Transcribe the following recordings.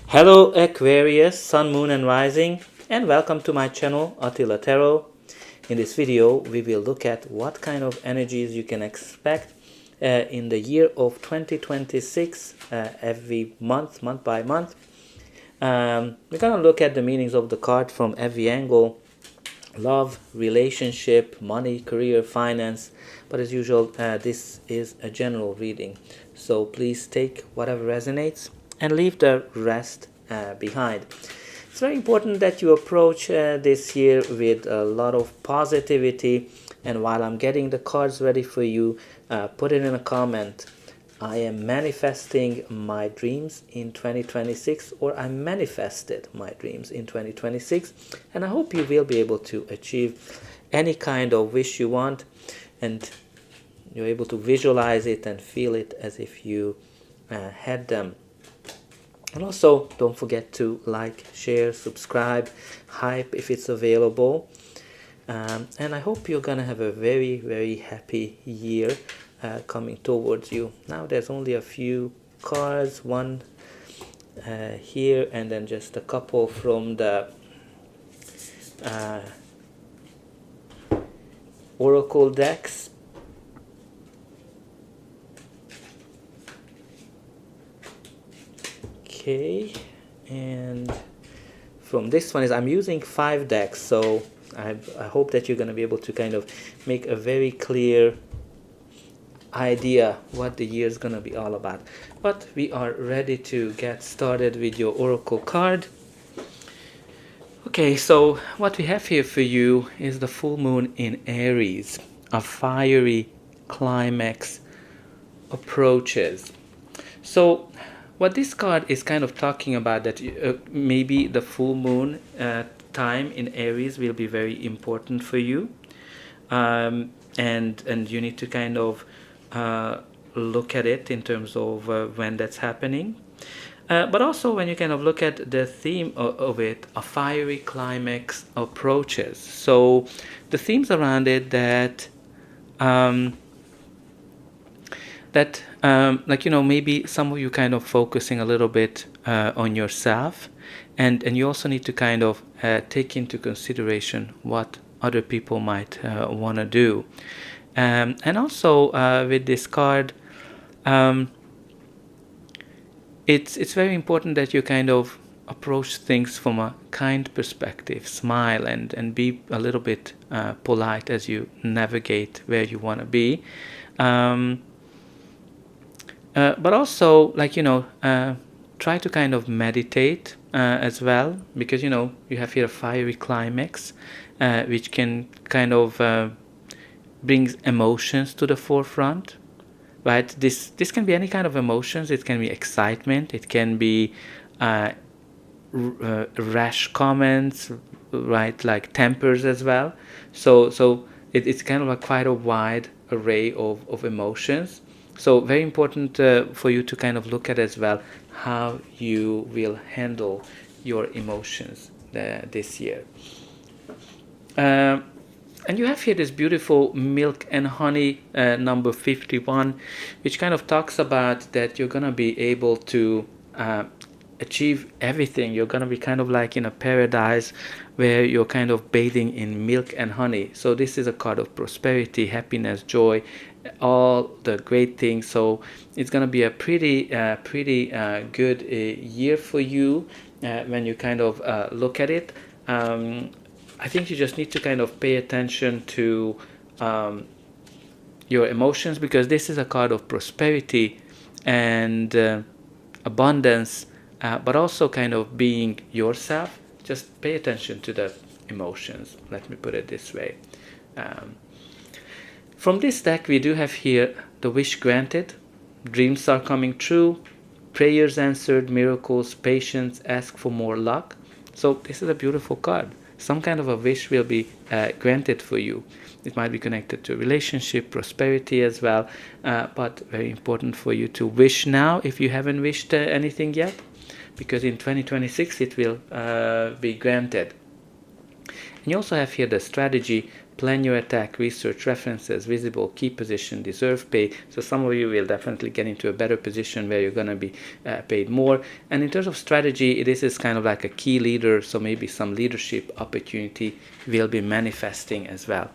Hello Aquarius, Sun, Moon and Rising, and welcome to my channel Attila Tarot. In this video we will look at what kind of energies you can expect in the year of 2026 every month by month. We're going to look at the meanings of the card from every angle: love, relationship, money, career, finance. But as usual, this is a general reading, so please take whatever resonates and leave the rest behind. It's very important that you approach this year with a lot of positivity, and while I'm getting the cards ready for you, put it in a comment: I am manifesting my dreams in 2026, or I manifested my dreams in 2026, and I hope you will be able to achieve any kind of wish you want, and you're able to visualize it and feel it as if you had them. And also, don't forget to like, share, subscribe, hype if it's available. And I hope you're gonna have a very, very happy year coming towards you. Now there's only a few cards, one here and then just a couple from the Oracle decks. Okay, and from this one I'm using 5 decks, so I hope that you're going to be able to kind of make a very clear idea what the year is going to be all about. But we are ready to get started with your Oracle card. Okay, so what we have here for you is the full moon in Aries. A fiery climax approaches. So what this card is kind of talking about, that maybe the full moon time in Aries will be very important for you, and you need to kind of look at it in terms of when that's happening. But also when you kind of look at the theme of it, a fiery climax approaches. So the themes around it that like, you know, maybe some of you kind of focusing a little bit on yourself, and you also need to kind of take into consideration what other people might want to do. And also with this card, it's very important that you kind of approach things from a kind perspective, smile and be a little bit polite as you navigate where you want to be. But also, like, you know, try to kind of meditate as well, because, you know, you have here a fiery climax, which can kind of brings emotions to the forefront, right? This can be any kind of emotions. It can be excitement. It can be rash comments, right? Like tempers as well. So it's kind of a quite a wide array of emotions. So very important for you to kind of look at as well how you will handle your emotions this year. And you have here this beautiful milk and honey number 51, which kind of talks about that you're going to be able to achieve everything. You're going to be kind of like in a paradise where you're kind of bathing in milk and honey. So this is a card of prosperity, happiness, joy, all the great things. So it's going to be a pretty good year for you when you kind of look at it. I think you just need to kind of pay attention to your emotions, because this is a card of prosperity and abundance, but also kind of being yourself. Just pay attention to the emotions, let me put it this way. From this deck we do have here the wish granted, dreams are coming true, prayers answered, miracles, patience, ask for more luck. So this is a beautiful card. Some kind of a wish will be granted for you. It might be connected to a relationship, prosperity as well, but very important for you to wish now if you haven't wished anything yet, because in 2026 it will be granted. And you also have here the strategy, plan your attack, research, references, visible, key position, deserve pay. So some of you will definitely get into a better position where you're going to be paid more. And in terms of strategy, this is kind of like a key leader, so maybe some leadership opportunity will be manifesting as well.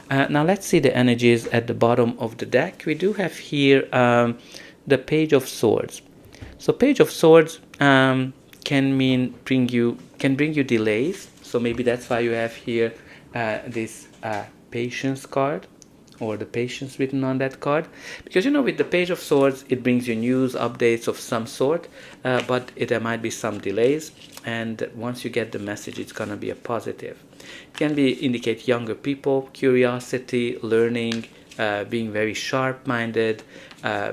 Now let's see the energies at the bottom of the deck. We do have here the Page of Swords. So Page of Swords can bring you delays. So maybe that's why you have here this patience card, or the patience written on that card, because with the Page of Swords it brings you news, updates of some sort, but there might be some delays, and once you get the message, it's gonna be a positive. It can indicate younger people, curiosity, learning, being very sharp-minded,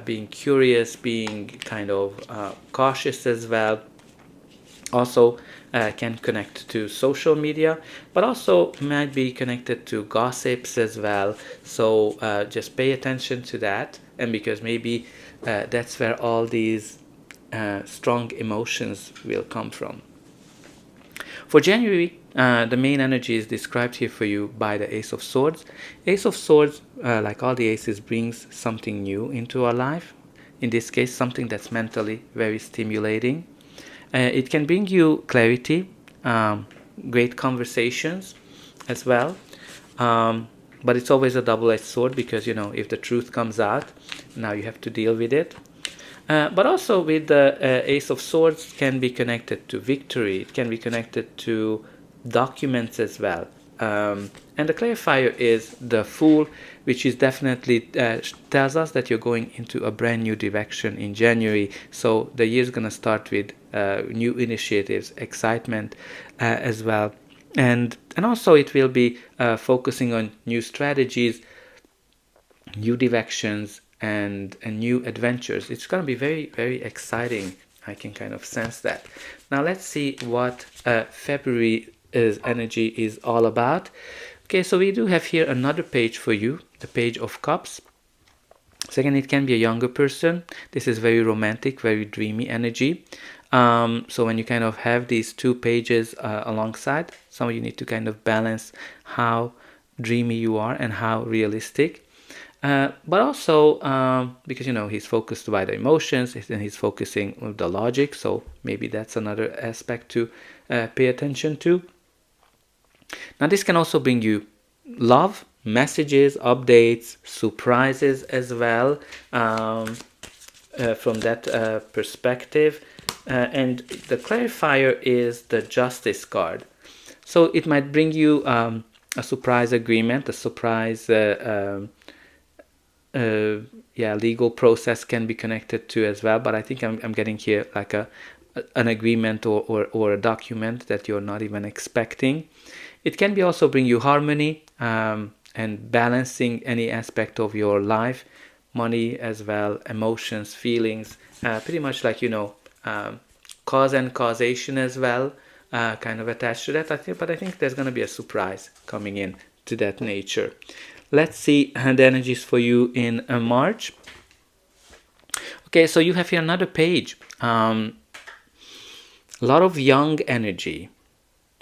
being curious, being kind of cautious as well. Also can connect to social media, but also might be connected to gossips as well. So just pay attention to that, and because maybe that's where all these strong emotions will come from. For January, the main energy is described here for you by the Ace of Swords. Ace of Swords, like all the aces, brings something new into our life. In this case, something that's mentally very stimulating. It can bring you clarity, great conversations as well. But it's always a double-edged sword, because, if the truth comes out, now you have to deal with it. But also with the Ace of Swords can be connected to victory. It can be connected to documents as well. And the clarifier is the Fool, which is definitely tells us that you're going into a brand new direction in January. So the year's going to start with new initiatives, excitement as well. And also it will be focusing on new strategies, new directions, and new adventures. It's going to be very, very exciting. I can kind of sense that. Now let's see what February's energy is all about. Okay, so we do have here another page for you, the Page of Cups. So again, it can be a younger person. This is very romantic, very dreamy energy. So when you kind of have these two pages alongside, some of you need to kind of balance how dreamy you are and how realistic. But also because he's focused by the emotions, and he's focusing on the logic, so maybe that's another aspect to pay attention to. Now this can also bring you love, messages, updates, surprises as well, from that perspective. And the clarifier is the Justice card. So it might bring you a surprise agreement, a surprise legal process can be connected to as well, but I think I'm getting here like an agreement or a document that you're not even expecting. It can be also bring you harmony and balancing any aspect of your life, money as well, emotions, feelings, pretty much like cause and causation as well, kind of attached to that. But I think there's going to be a surprise coming in to that nature. Let's see the energies for you in March. Okay, so you have here another page. A lot of young energy.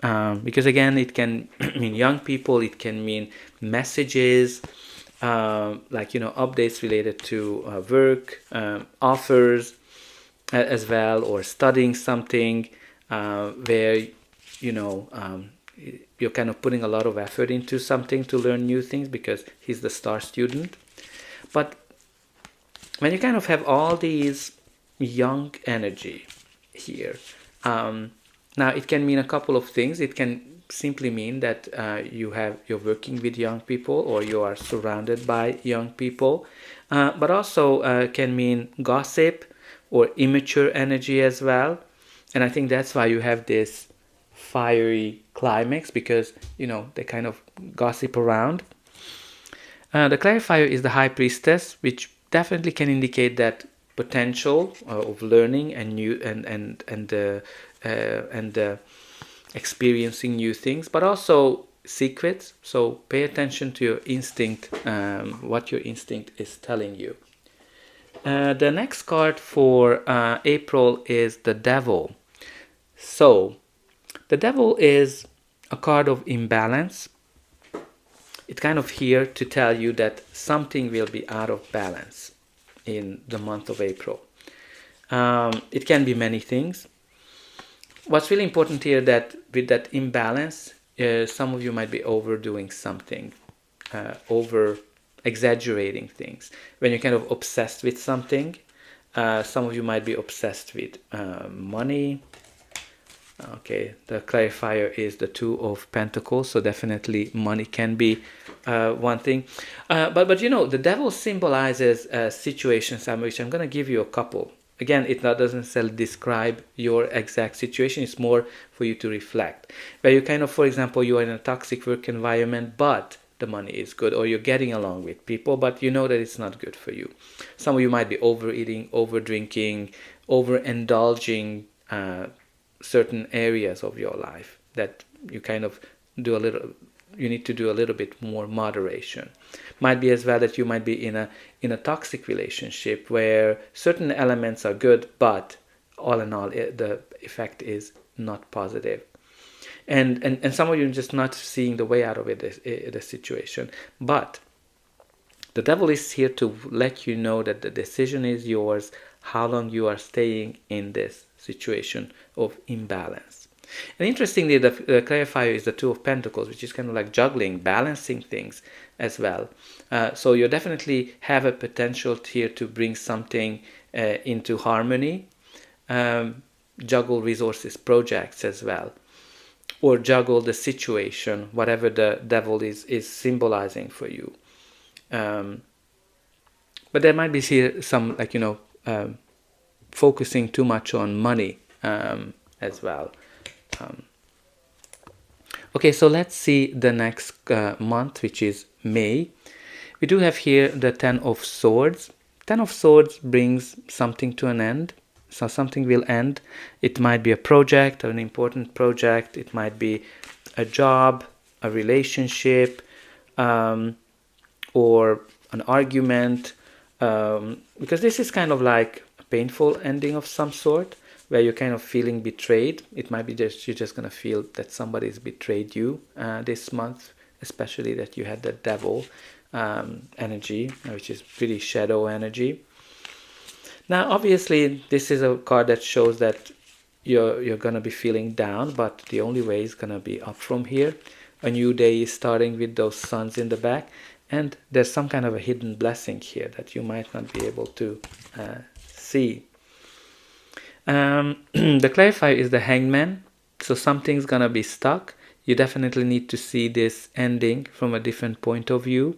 Because again, it can mean young people, it can mean messages, like updates related to work, offers as well, or studying something where you're kind of putting a lot of effort into something to learn new things, because he's the star student. But when you kind of have all these young energy here, now it can mean a couple of things. It can simply mean that you're working with young people, or you are surrounded by young people, but also can mean gossip or immature energy as well. And I think that's why you have this fiery climax, because they kind of gossip around. The clarifier is the High Priestess, which definitely can indicate that potential of learning and new and experiencing new things, but also secrets. So pay attention to your instinct, what your instinct is telling you. The next card for April is the Devil. So the Devil is a card of imbalance. it's kind of here to tell you that something will be out of balance in the month of April. It can be many things. What's really important here that with that imbalance, some of you might be overdoing something, over exaggerating things. When you're kind of obsessed with something, some of you might be obsessed with money. Okay, the clarifier is the Two of Pentacles, so definitely money can be one thing. But you know, the devil symbolizes situations, which I'm going to give you a couple. Again, it doesn't necessarily describe your exact situation. It's more for you to reflect. Where you kind of, for example, you are in a toxic work environment, but the money is good, or you're getting along with people, but you know that it's not good for you. Some of you might be overeating, over drinking, overindulging certain areas of your life that you kind of do a little. You need to do a little bit more moderation. Might be as well that you might be in a toxic relationship where certain elements are good, but all in all, the effect is not positive. And some of you are just not seeing the way out of the situation. But the devil is here to let you know that the decision is yours, how long you are staying in this situation of imbalance. And interestingly, the clarifier is the Two of Pentacles, which is kind of like juggling, balancing things as well. So you definitely have a potential here to bring something into harmony, juggle resources, projects as well, or juggle the situation, whatever the devil is symbolizing for you. But there might be here some, like, focusing too much on money as well. Okay, so let's see the next month, which is May. We do have here the Ten of Swords. Ten of Swords brings something to an end. So something will end. It might be a project, an important project. It might be a job, a relationship, or an argument. Because this is kind of like a painful ending of some sort, where you're kind of feeling betrayed. It might be just you're just going to feel that somebody's betrayed you this month, especially that you had the devil energy, which is pretty shadow energy. Now, obviously, this is a card that shows that you're going to be feeling down, but the only way is going to be up from here. A new day is starting with those suns in the back, and there's some kind of a hidden blessing here that you might not be able to see. The clarifier is the Hangman, so something's gonna be stuck. You definitely need to see this ending from a different point of view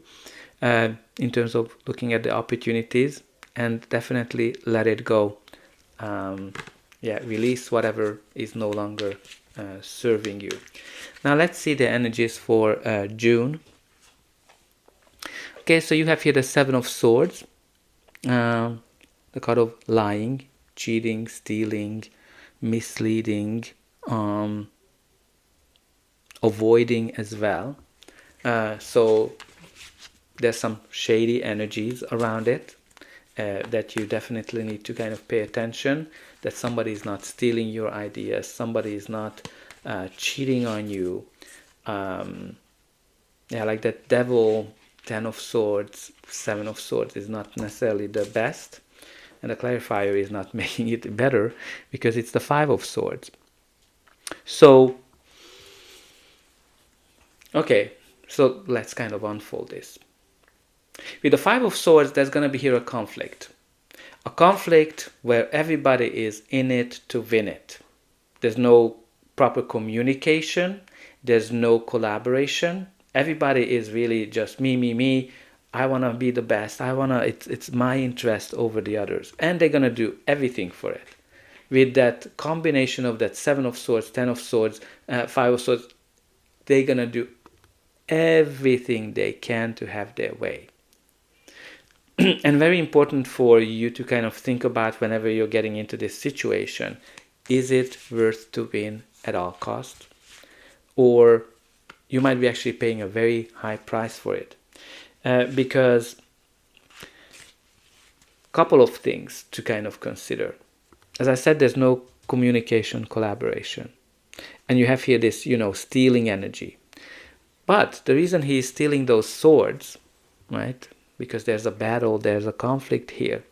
in terms of looking at the opportunities, and definitely let it go. Release whatever is no longer serving you. Now let's see the energies for June. Okay, so you have here the Seven of Swords, the card of lying, cheating, stealing, misleading, avoiding as well. So there's some shady energies around it that you definitely need to kind of pay attention, that somebody is not stealing your ideas, somebody is not cheating on you. Like that devil, Ten of Swords, Seven of Swords is not necessarily the best. And the clarifier is not making it better because it's the Five of Swords. So, okay, so let's kind of unfold this. With the Five of Swords, there's going to be here a conflict. A conflict where everybody is in it to win it. There's no proper communication. There's no collaboration. Everybody is really just me. I want to be the best. It's my interest over the others. And they're going to do everything for it. With that combination of that Seven of Swords, Ten of Swords, Five of Swords, they're going to do everything they can to have their way. And very important for you to kind of think about whenever you're getting into this situation. Is it worth to win at all costs? Or you might be actually paying a very high price for it. Because a couple of things to kind of consider. As I said, there's no communication, collaboration. And you have here this, stealing energy. But the reason he is stealing those swords, right? Because there's a battle, there's a conflict here.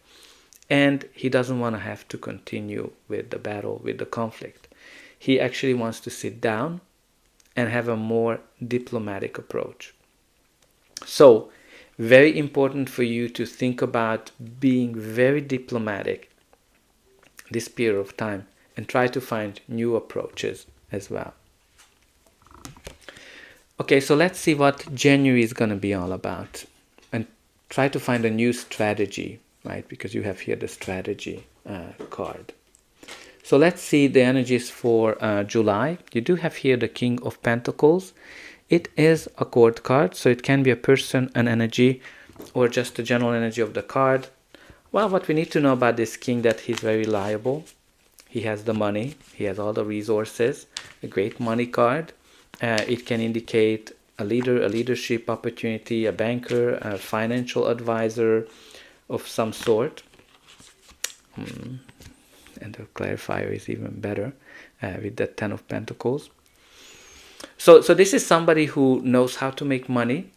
And he doesn't want to have to continue with the battle, with the conflict. He actually wants to sit down and have a more diplomatic approach. So, very important for you to think about being very diplomatic this period of time and try to find new approaches as well. Okay, so let's see what January is going to be all about, and try to find a new strategy, right? Because you have here the strategy card. So let's see the energies for July. You do have here the King of Pentacles. It is a court card, so it can be a person, an energy, or just the general energy of the card. Well, what we need to know about this king, that he's very reliable. He has the money, he has all the resources, a great money card. It can indicate a leader, a leadership opportunity, a banker, a financial advisor of some sort. And the clarifier is even better with the Ten of Pentacles. So this is somebody who knows how to make money,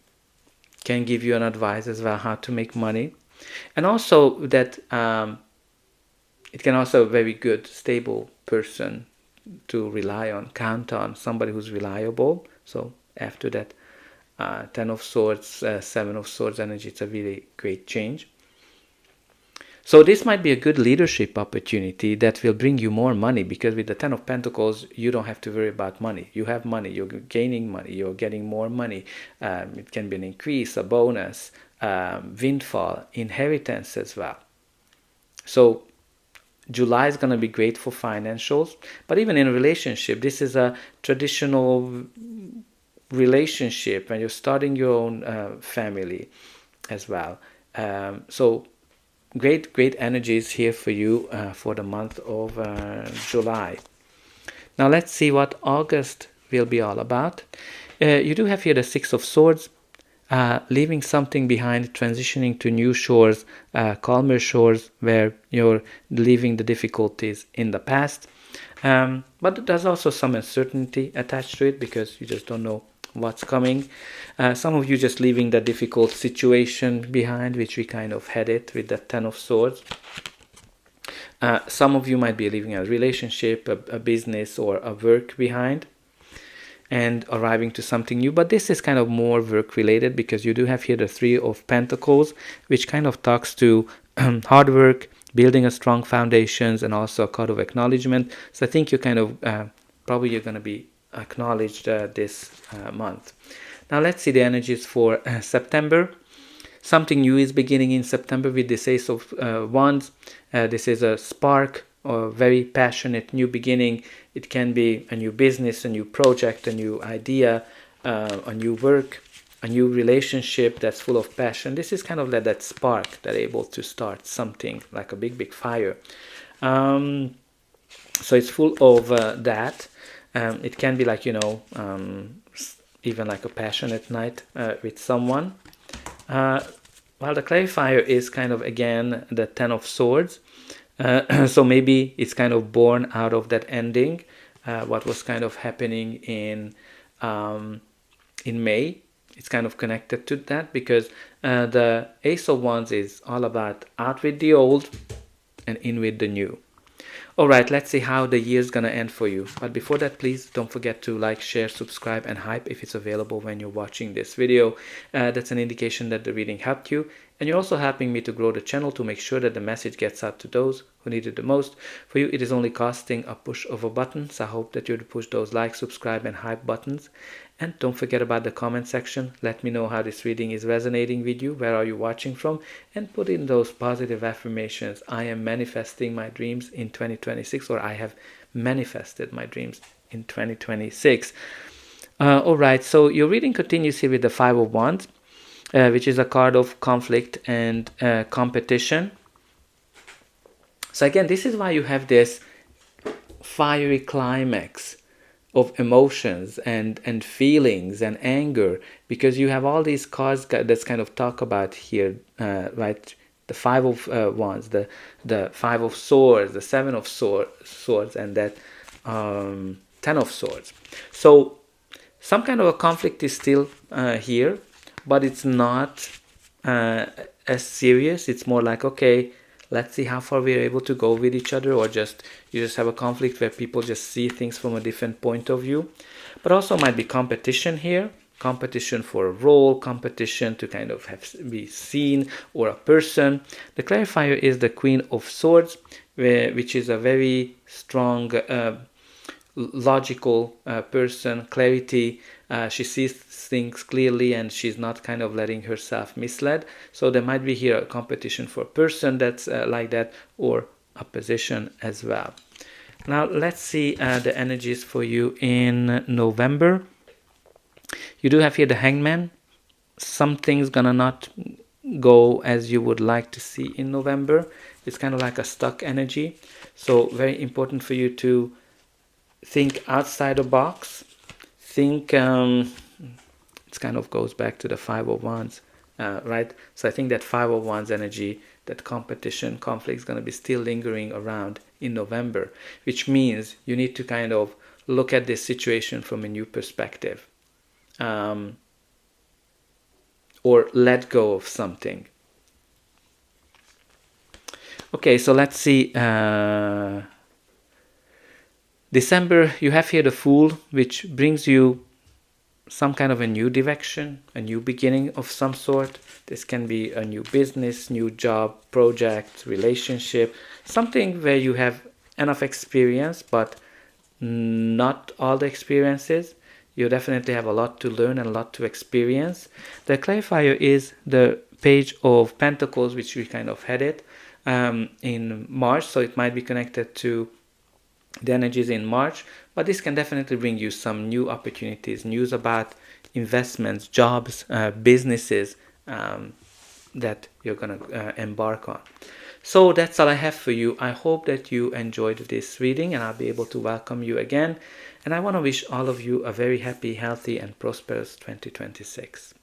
can give you an advice as well how to make money. And also that it can also a very good, stable person to rely on, count on, somebody who's reliable. So after that Ten of Swords, Seven of Swords energy, it's a really great change. So this might be a good leadership opportunity that will bring you more money, because with the Ten of Pentacles, you don't have to worry about money. You have money, you're gaining money, you're getting more money. It can be an increase, a bonus, windfall, inheritance as well. So July is going to be great for financials, but even in a relationship, this is a traditional relationship when you're starting your own family as well. So great energies here for you for the month of July. Now let's see what August will be all about. You do have here the Six of Swords, leaving something behind, transitioning to new shores, calmer shores, where you're leaving the difficulties in the past. But there's also some uncertainty attached to it, because you just don't know what's coming. Some of you just leaving the difficult situation behind, which we kind of had it with the Ten of Swords. Some of you might be leaving a relationship, a business, or a work behind, and arriving to something new. But this is kind of more work related, because you do have here the Three of Pentacles, which kind of talks to hard work, building a strong foundations, and also a card of acknowledgement. So I think you kind of probably you're going to be acknowledged this month. Now let's see the energies for September. Something new is beginning in September with this Ace of Wands. This is a spark, or very passionate new beginning. It can be a new business, a new project, a new idea, a new work, a new relationship that's full of passion. This is kind of like that spark that able to start something like a big fire. So it's full of that. It can be like, even like a passionate night with someone. While the clarifier is kind of, again, the Ten of Swords. So maybe it's kind of born out of that ending, what was kind of happening in May. It's kind of connected to that, because the Ace of Wands is all about out with the old and in with the new. Alright, let's see how the year is gonna end for you. But before that, please don't forget to like, share, subscribe, and hype if it's available when you're watching this video. That's an indication that the reading helped you. And you're also helping me to grow the channel, to make sure that the message gets out to those who need it the most. For you, it is only costing a push of a button. So I hope that you push those like, subscribe, and hype buttons. And don't forget about the comment section. Let me know how this reading is resonating with you. Where are you watching from? And put in those positive affirmations. I am manifesting my dreams in 2026, or I have manifested my dreams in 2026. Alright, so your reading continues here with the Five of Wands, which is a card of conflict and competition. So again, this is why you have this fiery climax of emotions and feelings and anger, because you have all these cards that's kind of talk about here, right? The Five of Wands, the Five of Swords, the Seven of Swords, and that Ten of Swords. So Some kind of a conflict is still here, but it's not as serious. It's more like, okay, let's see how far we're able to go with each other, or just you just have a conflict where people just see things from a different point of view. But also might be competition here, competition for a role, competition to kind of be seen, or a person. The clarifier is the Queen of Swords, which is a very strong logical person, clarity. She sees things clearly, and she's not kind of letting herself misled. So there might be here a competition for a person that's like that, or a position as well. Now let's see the energies for you in November. You do have here the Hangman. Something's gonna not go as you would like to see in November. It's kind of like a stuck energy. So very important for you to think outside the box. Think, it kind of goes back to the Five of Wands, right? So I think that Five of Wands energy, that competition, conflict is going to be still lingering around in November, which means you need to kind of look at this situation from a new perspective, or let go of something. Okay, so let's see. December, you have here the Fool, which brings you some kind of a new direction, a new beginning of some sort. This can be a new business, new job, project, relationship, something where you have enough experience, but not all the experiences. You definitely have a lot to learn and a lot to experience. The clarifier is the Page of Pentacles, which we kind of had it in March, so it might be connected to the energies in March, but this can definitely bring you some new opportunities, news about investments, jobs, businesses that you're gonna embark on. So that's all I have for you. I hope that you enjoyed this reading, and I'll be able to welcome you again. And I want to wish all of you a very happy, healthy, and prosperous 2026.